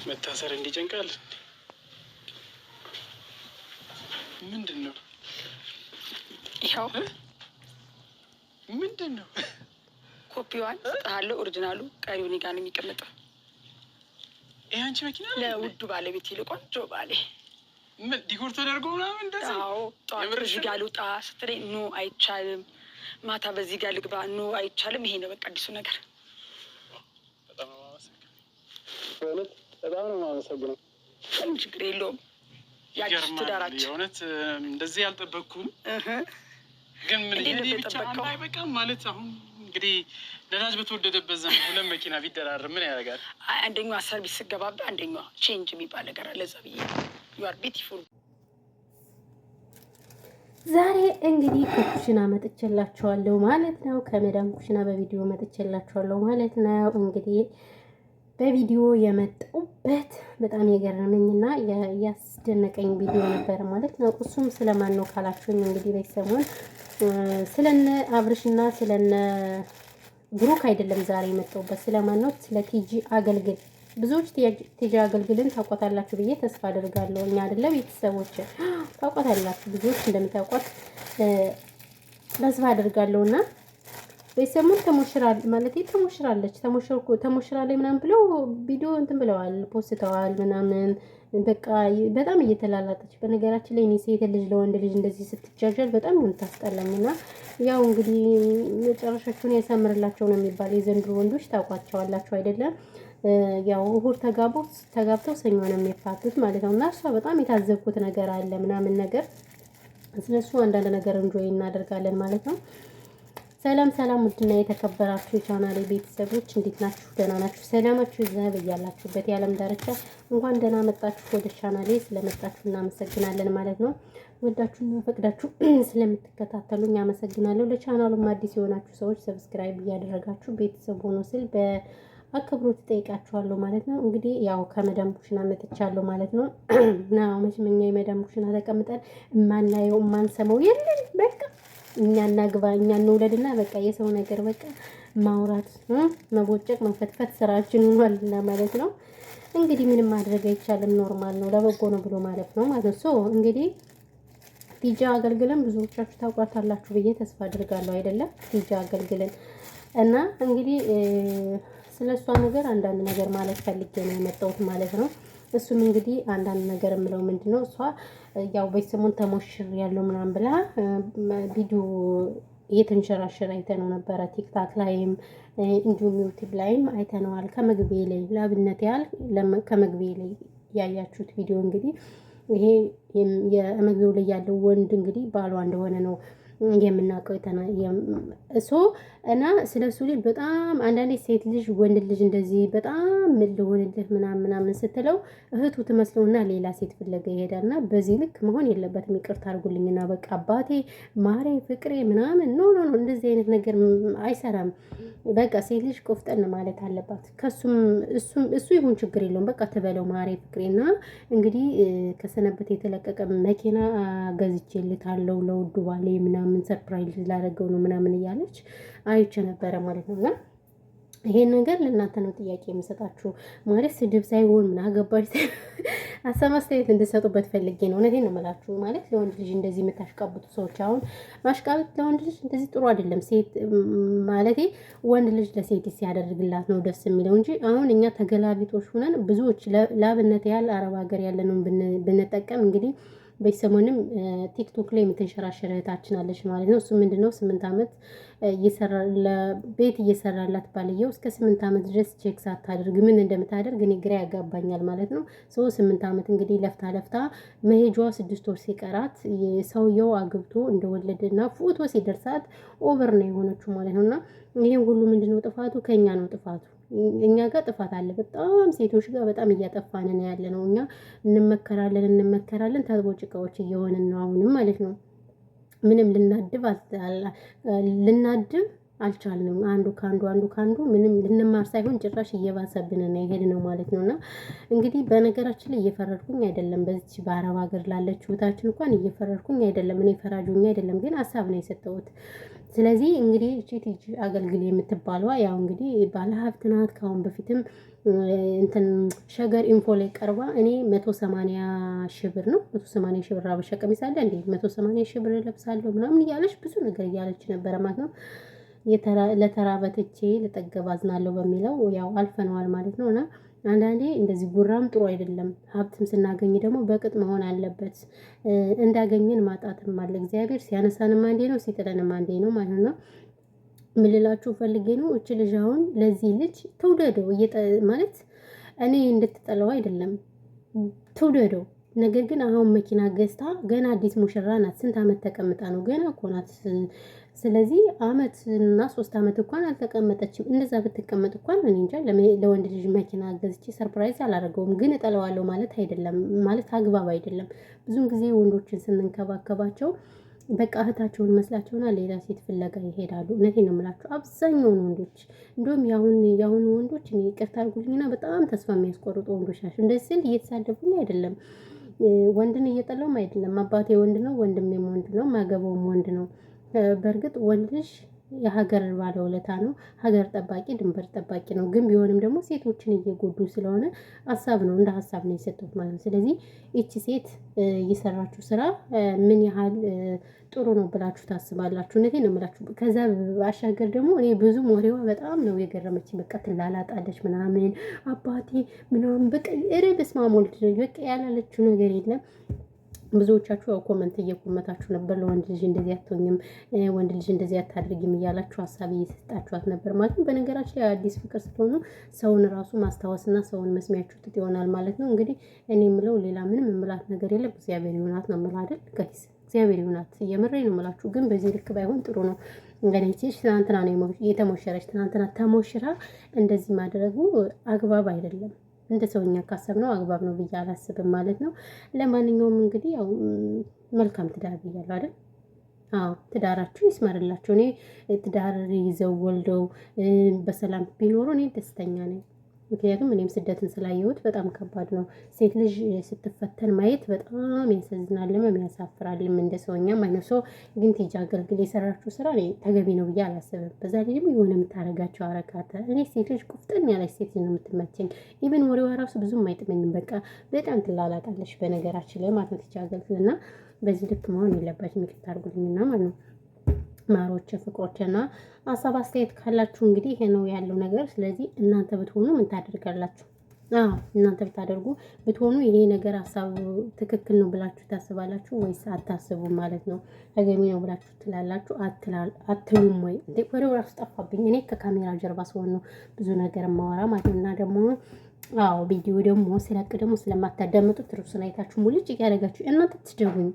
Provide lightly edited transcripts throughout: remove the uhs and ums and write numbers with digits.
መታሰር እንዲጨንቃል ምንድነው? ይኸው ምንድነው? ኮፒዋን ስጣለው ኦሪጂናሉ ቀሪው እኔ ጋር ነው የሚቀመጠው። ይሄ አንቺ መኪና ለውዱ ባለቤት ቆንጆ ባሌ ምን ዲኮር ተደርጎ ምናምን እንደዚህ? አዎ ጠዋት በዚህ ጋር ልውጣ ስትለኝ ኖ አይቻልም፣ ማታ በዚህ ጋር ልግባ ኖ አይቻልም። ይሄ ነው በቃ አዲሱ ነገር። በጣም ነው የማመሰግነው፣ በእውነት በጣም ነው የማመሰግነው። ምንም ችግር የለውም። ያቺ ትዳራችን የእውነት እንደዚህ ያልጠበቅኩም ግን ምን ይሄ ብቻ አንዳይ በቃ ማለት አሁን እንግዲህ ነዳጅ በተወደደበት ዘመን ሁለት መኪና ቢደራረብ ምን ያደርጋል? አንደኛዋ ሰርቪስ ስገባባ አንደኛዋ ቼንጅ የሚባል ነገር አለ። እዛ ብዬ ዩ አር ቢዩቲፉል። ዛሬ እንግዲህ ከኩሽና መጥቼላችኋለሁ ማለት ነው። ከመዳም ኩሽና በቪዲዮ መጥቼላችኋለሁ ማለት ነው። እንግዲህ በቪዲዮ የመጣሁበት በጣም የገረመኝና ያስደነቀኝ ቪዲዮ ነበረ ማለት ነው። እሱም ስለማን ነው ካላችሁኝ እንግዲህ በሰሞን ስለነ አብርሽና ስለነ ብሩክ አይደለም ዛሬ የመጣሁበት። ስለማን ነው? ስለ ቲጂ አገልግል። ብዙዎች ቲጂ አገልግልን ታውቋታላችሁ ብዬ ተስፋ አደርጋለሁ። እኛ አይደለም ቤተሰቦች ታውቋታላችሁ፣ ብዙዎች እንደምታውቋት ተስፋ አደርጋለሁና በሰሞን ተሞሽራል ማለት ተሞሽራለች ተሞሽራለች ምናምን ብለው ቪዲዮ እንትን ብለዋል፣ ፖስተዋል ምናምን በቃ በጣም እየተላላጠች። በነገራችን ላይ እኔ ሴት ልጅ ለወንድ ልጅ እንደዚህ ስትጃጃል በጣም ነው የምታስጠላኝና ያው እንግዲህ መጨረሻቸውን ያሳምርላቸው ነው የሚባል። የዘንድሮ ወንዶች ታውቋቸዋላችሁ አይደለም? ያው እሑድ ተጋብተው ሰኞ ነው የሚፋቱት ማለት ነው። እና እሷ በጣም የታዘብኩት ነገር አለ ምናምን ነገር ስለሱ አንዳንድ ነገር እንጆይ እናደርጋለን ማለት ነው። ሰላም ሰላም፣ ውድና የተከበራችሁ የቻናሌ ቤተሰቦች እንዴት ናችሁ? ደህና ናችሁ? ሰላማችሁ ይብዛ በያላችሁበት የዓለም ዳርቻ። እንኳን ደህና መጣችሁ ወደ ቻናሌ። ስለመጣችሁ እናመሰግናለን ማለት ነው። ወዳችሁና ፈቅዳችሁ ስለምትከታተሉኝ አመሰግናለሁ። ለቻናሉም አዲስ የሆናችሁ ሰዎች ሰብስክራይብ እያደረጋችሁ ቤተሰብ ሆኖ ስል በአክብሮት ጠይቃችኋለሁ ማለት ነው። እንግዲህ ያው ከመዳም ኩሽና መጥቻለሁ ማለት ነው። ናው መሽመኛ የመዳም ኩሽና ተቀምጠን ማናየው ማንሰማው የለም በቃ እኛ እናግባ እኛ እንውለድና በቃ የሰው ነገር በቃ ማውራት መቦጨቅ መፈትፈት ስራችን ሆኗልና ማለት ነው። እንግዲህ ምንም ማድረግ አይቻልም፣ ኖርማል ነው፣ ለበጎ ነው ብሎ ማለት ነው ማለት ነው። እንግዲህ ቲጂ አገልግልን ብዙዎቻችሁ ታውቋታላችሁ ብዬ ተስፋ አድርጋለሁ አይደለም? ቲጂ አገልግልን እና እንግዲህ ስለሷ ነገር አንዳንድ ነገር ማለት ፈልጌ ነው የመጣሁት ማለት ነው። እሱም እንግዲህ አንዳንድ ነገር የምለው ምንድነው እሷ ያው በሰሞን ተሞሽር ያለው ምናምን ብላ ቪዲዮ እየተንሸራሸረ አይተነው ነበረ። ቲክታክ ላይም እንዲሁም ዩቲዩብ ላይም አይተነዋል። ከመግቢያ ላይ ላብነት ያህል ከመግቢያ ላይ ያያችሁት ቪዲዮ እንግዲህ ይሄ የመግቢያው ላይ ያለው ወንድ እንግዲህ ባሏ እንደሆነ ነው የምናውቀው እሱ እና ስለሱ ልጅ በጣም አንዳንዴ ሴት ልጅ ወንድ ልጅ እንደዚህ በጣም ምን ልሆንልህ ምናምን ስትለው እህቱ ትመስለውና ሌላ ሴት ፍለጋ ይሄዳልና በዚህ ልክ መሆን የለበትም። ይቅርታ አድርጉልኝና በቃ አባቴ ማሬ ፍቅሬ ምናምን ኖ እንደዚህ አይነት ነገር አይሰራም። በቃ ሴት ልጅ ቆፍጠን ማለት አለባት። እሱ ይሁን ችግር የለውም በቃ ትበለው ማሬ ፍቅሬና እንግዲህ ከሰነበት የተለቀቀ መኪና ገዝቼልታለሁ ለውዱ ባሌ ምናምን ሰርፕራይዝ ላደረገው ነው ምናምን እያለች አይቼ ነበረ ማለት ነው። እና ይሄን ነገር ለእናንተ ነው ጥያቄ የምሰጣችሁ ማለት ስድብ ሳይሆን ምን አገባሽ ሀሳብ አስተያየት እንድትሰጡበት ፈልጌ ነው። እውነቴን ነው የምላችሁ ማለት ለወንድ ልጅ እንደዚህ የምታሽቃብጡ ሰዎች አሁን ማሽቃበጥ ለወንድ ልጅ እንደዚህ ጥሩ አይደለም። ሴት ማለቴ ወንድ ልጅ ለሴት ሲያደርግላት ነው ደስ የሚለው እንጂ አሁን እኛ ተገላቢጦሽ ሆነን ብዙዎች ለአብነት ያህል አረብ ሀገር ያለነውን ብንጠቀም እንግዲህ በሰሞንም ቲክቶክ ላይ የምትንሸራሸር እህታችን አለች ማለት ነው። እሱ ምንድነው 8 ዓመት ቤት እየሰራላት ባልየው እስከ 8 ዓመት ድረስ ቼክ ሳታደርግ ምን እንደምታደርግ እኔ ግራ ያጋባኛል ማለት ነው። 8 ዓመት እንግዲህ ለፍታ መሄጃዋ 6 ወር ሲቀራት ሰውየው አግብቶ እንደወለደና ፎቶ ሲደርሳት ኦቨር ነው የሆነችው ማለት ነውና ይሄን ሁሉ ምንድነው ጥፋቱ? ከኛ ነው ጥፋቱ። እኛ ጋር ጥፋት አለ። በጣም ሴቶች ጋር በጣም እያጠፋን ነው ያለነው። እኛ እንመከራለን ታጥቦ ጭቃዎች እየሆንን ነው አሁንም ማለት ነው። ምንም ልናድብ አልቻልንም። አንዱ ካንዱ ምንም ልንማር ሳይሆን ጭራሽ እየባሰብን ነው የሄድነው ማለት ነውና እንግዲህ በነገራችን ላይ እየፈረድኩኝ አይደለም። በዚህ በአረብ ሀገር ላለችው እህታችን እንኳን እየፈረድኩኝ አይደለም። እኔ ፈራጁኛ አይደለም፣ ግን ሀሳብ ነው የሰጠሁት። ስለዚህ እንግዲህ እቺ ቲጂ አገልግል የምትባለዋ ያው እንግዲህ ባለሀብት ናት። ካሁን በፊትም እንትን ሸገር ኢንፎ ላይ ቀርባ እኔ 180 ሺህ ብር ነው 180 ሺህ ብር አበሻ ቀሚስ አለ እንዴ 180 ሺህ ብር ለብሳለሁ ምናምን እያለች ብዙ ነገር እያለች ነበረ ማለት ነው። ለተራበትቼ ለጠገብ አዝናለሁ በሚለው ያው አልፈነዋል ማለት ነው። እና አንዳንዴ እንደዚህ ጉራም ጥሩ አይደለም። ሀብትም ስናገኝ ደግሞ በቅጥ መሆን አለበት። እንዳገኘን ማጣትም አለ። እግዚአብሔር ሲያነሳንም አንዴ ነው ሲጥለንም አንዴ ነው ማለት ነው። ምን ልላችሁ ፈልጌ ነው እቺ ልጅ አሁን ለዚህ ልጅ ትውደደው ማለት እኔ እንድትጠላው አይደለም ትውደደው። ነገር ግን አሁን መኪና ገዝታ ገና አዲስ ሙሽራ ናት። ስንት አመት ተቀምጣ ነው ገና እኮ ናት። ስለዚህ አመት እና 3 አመት እንኳን አልተቀመጠችም። እንደዛ ብትቀመጥ እንኳን እኔ እንጃ ለወንድ ልጅ መኪና ገዝቼ ሰርፕራይዝ አላደርገውም። ግን እጠለዋለሁ ማለት አይደለም፣ ማለት አግባብ አይደለም። ብዙን ጊዜ ወንዶችን ስንንከባከባቸው በቃ እህታቸውን መስላቸውና ሌላ ሴት ፍለጋ ይሄዳሉ። እውነቴን ነው የምላቸው አብዛኛውን ወንዶች። እንደውም ያሁኑ ወንዶች እኔ ይቅርታ አድርጉልኝና በጣም ተስፋ የሚያስቆርጡ ወንዶች ናቸው። እንደዚህ ስል እየተሳደቡኝ አይደለም፣ ወንድን እየጠላውም አይደለም። አባቴ ወንድ ነው፣ ወንድሜም ወንድ ነው፣ ማገባውም ወንድ ነው። በእርግጥ ወንድ ልጅ የሀገር ባለውለታ ነው፣ ሀገር ጠባቂ ድንበር ጠባቂ ነው። ግን ቢሆንም ደግሞ ሴቶችን እየጎዱ ስለሆነ ሀሳብ ነው እንደ ሀሳብ ነው የሰጡት ማለት ነው። ስለዚህ ይቺ ሴት እየሰራችሁ ስራ ምን ያህል ጥሩ ነው ብላችሁ ታስባላችሁ? እውነቴን ነው የምላችሁ። ከዛ ባሻገር ደግሞ እኔ ብዙ ወሬዋ በጣም ነው የገረመችኝ። በቃ ትላላጣለች ምናምን አባቴ ምናምን በቃ በስመ አብ ወልድ በቃ ያላለችው ነገር የለም። ብዙዎቻችሁ ያው ኮመንት እየኮመታችሁ ነበር። ለወንድ ልጅ እንደዚህ አትሆኝም፣ ወንድ ልጅ እንደዚህ አታድርጊም እያላችሁ ሀሳብ እየሰጣችኋት ነበር ማለት ነው። በነገራችን ላይ አዲስ ፍቅር ስትሆኑ ሰውን ራሱ ማስታወስና ሰውን መስሚያችሁ ጥጥ ይሆናል ማለት ነው። እንግዲህ እኔ የምለው ሌላ ምንም የምላት ነገር የለም። እግዚአብሔር ይሁናት ነው የምለው አይደል ጋይስ፣ እግዚአብሔር ይሁናት። እየመረኝ ነው የምላችሁ። ግን በዚህ ልክ ባይሆን ጥሩ ነው። እንግዲህ ትናንትና ነው የተሞሸረች። ትናንትና ተሞሽራ እንደዚህ ማድረጉ አግባብ አይደለም። እንደ ሰውኛ ካሰብነው አግባብ ነው ብዬ አላስብም ማለት ነው። ለማንኛውም እንግዲህ ያው መልካም ትዳር ብያለሁ አይደል? አዎ ትዳራችሁ ይስመርላችሁ። እኔ ትዳር ይዘው ወልደው በሰላም ቢኖሩ እኔ ደስተኛ ነኝ። ምክንያቱም እኔም ስደትን ስላየሁት በጣም ከባድ ነው። ሴት ልጅ ስትፈተን ማየት በጣም ያሳዝናልም ያሳፍራልም እንደ ሰውኛም አይነት ሰው። ግን ቲጂ አገልግል የሰራችው ስራ እኔ ተገቢ ነው ብዬ አላስብም። በዛ ላይ ደግሞ የሆነ የምታረጋቸው አረካተ እኔ ሴት ልጅ ቁፍጥን ያለች ሴት ነው የምትመቸኝ። ኢቨን ወሬዋ ራሱ ብዙም አይጥመኝም። በቃ በጣም ትላላጣለች በነገራችን ላይ ማለት ነው ቲጂ አገልግል እና በዚህ ልክ መሆን የለባችም። ይቅርታ አድርጉልኝና ማለት ነው ማሮች ፍቅሮችና ሀሳብ አስተያየት ካላችሁ እንግዲህ ይሄ ነው ያለው ነገር። ስለዚህ እናንተ ብትሆኑ ምን ታደርጋላችሁ? እናንተ ብትሆኑ ይሄ ነገር ሀሳብ ትክክል ነው ብላችሁ ታስባላችሁ ወይስ አታስቡም ማለት ነው? ተገቢ ነው ብላችሁ ትላላችሁ አትሉም ወይ? ወሬው ራሱ ጠፋብኝ። እኔ ከካሜራ ጀርባ ስሆን ነው ብዙ ነገር ማወራ ማለት ነው። እና ደግሞ ቪዲዮ ደግሞ ስለቅ ደግሞ ስለማታዳምጡት ርዕሱን አይታችሁ ሙልጭ እያደረጋችሁ እናንተ ትደውኝ።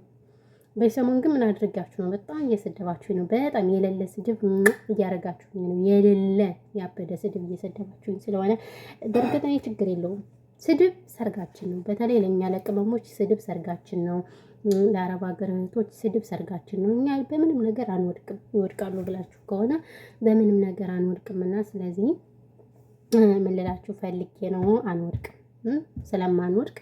በሰሞን ግን ምን አድርጋችሁ ነው? በጣም እየሰደባችሁ ነው። በጣም የሌለ ስድብ እያደረጋችሁ ነው። የሌለ ያበደ ስድብ እየሰደባችሁ ስለሆነ በእርግጥ እኔ ችግር የለውም። ስድብ ሰርጋችን ነው። በተለይ ለእኛ ለቅመሞች ስድብ ሰርጋችን ነው። ለአረብ ሀገር እህቶች ስድብ ሰርጋችን ነው። እኛ በምንም ነገር አንወድቅም። ይወድቃሉ ብላችሁ ከሆነ በምንም ነገር አንወድቅምና ስለዚህ ምን ልላችሁ ፈልጌ ነው አንወድቅም። ስለማንወድቅ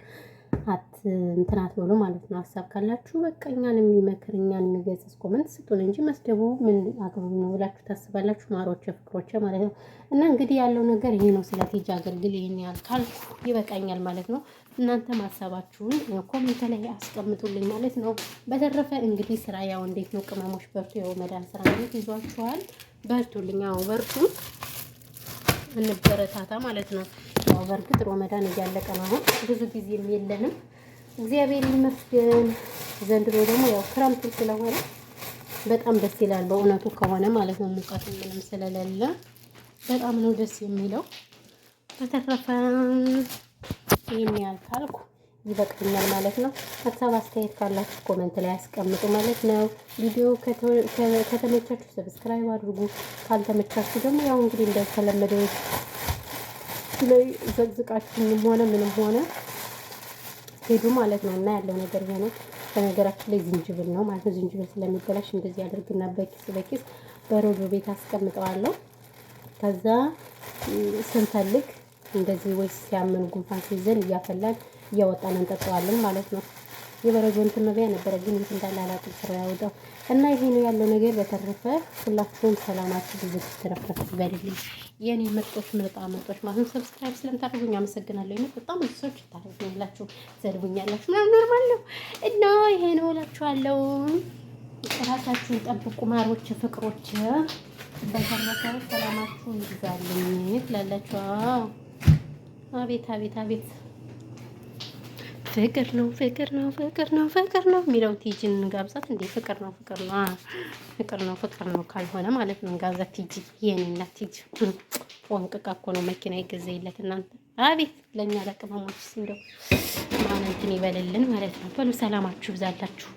እንትን አትበሉ ማለት ነው። ሀሳብ ካላችሁ በቃ እኛን የሚመክር እኛን የሚገጽ ኮመንት ስጡን እንጂ መስደቡ ምን አግባብ ነው ብላችሁ ታስባላችሁ? ማሮቼ ፍቅሮቼ ማለት ነው። እና እንግዲህ ያለው ነገር ይሄ ነው። ስለ ቲጂ አገልግል ይሄን ያህል ካልኩ ይበቃኛል ማለት ነው። እናንተም ሀሳባችሁን ኮሜንት ላይ አስቀምጡልኝ ማለት ነው። በተረፈ እንግዲህ ስራ ያው እንዴት ነው ቅመሞች በርቱ። ያው መዳን ስራ እንዴት ይዟችኋል? በርቱልኝ። አዎ በርቱ፣ እንበረታታ ማለት ነው። ያው በእርግጥ ሮመዳን እያለቀ ነው። አሁን ብዙ ጊዜም የለንም። እግዚአብሔር ይመስገን። ዘንድሮ ደግሞ ያው ክረምት ስለሆነ በጣም ደስ ይላል በእውነቱ ከሆነ ማለት ነው። ሙቀት ምንም ስለሌለ በጣም ነው ደስ የሚለው። በተረፈ ይሄን ያህል ካልኩ ይበቃኛል ማለት ነው። ሀሳብ አስተያየት ካላችሁ ኮሜንት ላይ አስቀምጡ ማለት ነው። ቪዲዮ ከተመቻችሁ ሰብስክራይብ አድርጉ። ካልተመቻችሁ ደግሞ ያው እንግዲህ እንደተለመደው ላይ ዘግዝቃችሁም ሆነ ምንም ሆነ ሄዱ ማለት ነው። እና ያለው ነገር ይሄ ነው። በነገራችን ላይ ዝንጅብል ነው ማለት ነው። ዝንጅብል ስለሚበላሽ እንደዚህ አድርግና በኪስ በረዶ ቤት አስቀምጠዋለሁ። ከዛ ስንፈልግ እንደዚህ ወይስ ሲያመን ጉንፋን ሲይዘን እያፈላን እያወጣን እንጠጣዋለን ማለት ነው። የበረዶ እንትን መብያ ነበረ ግን የት እንዳለ አላውቅም ስራ ያወጣው እና ይሄ ነው ያለው ነገር። በተረፈ ሁላችሁም ሰላማችሁ ብዙ ተረፍረፍ ይበልልኝ የኔ ምርጦች ምርጦች ማለት ነው። ሰብስክራይብ ስለምታደርጉኝ አመሰግናለሁ። እኔ በጣም ብዙ ሰዎች ታደርጉኛላችሁ፣ ዘልቡኛላችሁ ምናምን ኖርማል ነው እና ይሄ ነው እላችኋለሁ። ራሳችሁን ጠብቁ ማሮች፣ ፍቅሮች። በተረፈ ሰላማችሁን ይዛልኝ ትላላችሁ። አቤት አቤት አቤት ፍቅር ነው ፍቅር ነው ፍቅር ነው ፍቅር ነው የሚለው ቲጂን እንጋብዛት እንዴ? ፍቅር ነው ፍቅር ነው ፍቅር ነው ፍቅር ነው ካልሆነ ማለት ነው እንጋብዛት። ቲጂ የኔ እናት ቲጂ ወንቅቃ እኮ ነው መኪና ይገዛይለት እናንተ። አቤት ለኛ ለቅመሞች እንደው ማን እንትን ይበልልን ማለት ነው። በሉ ሰላማችሁ ይብዛላችሁ።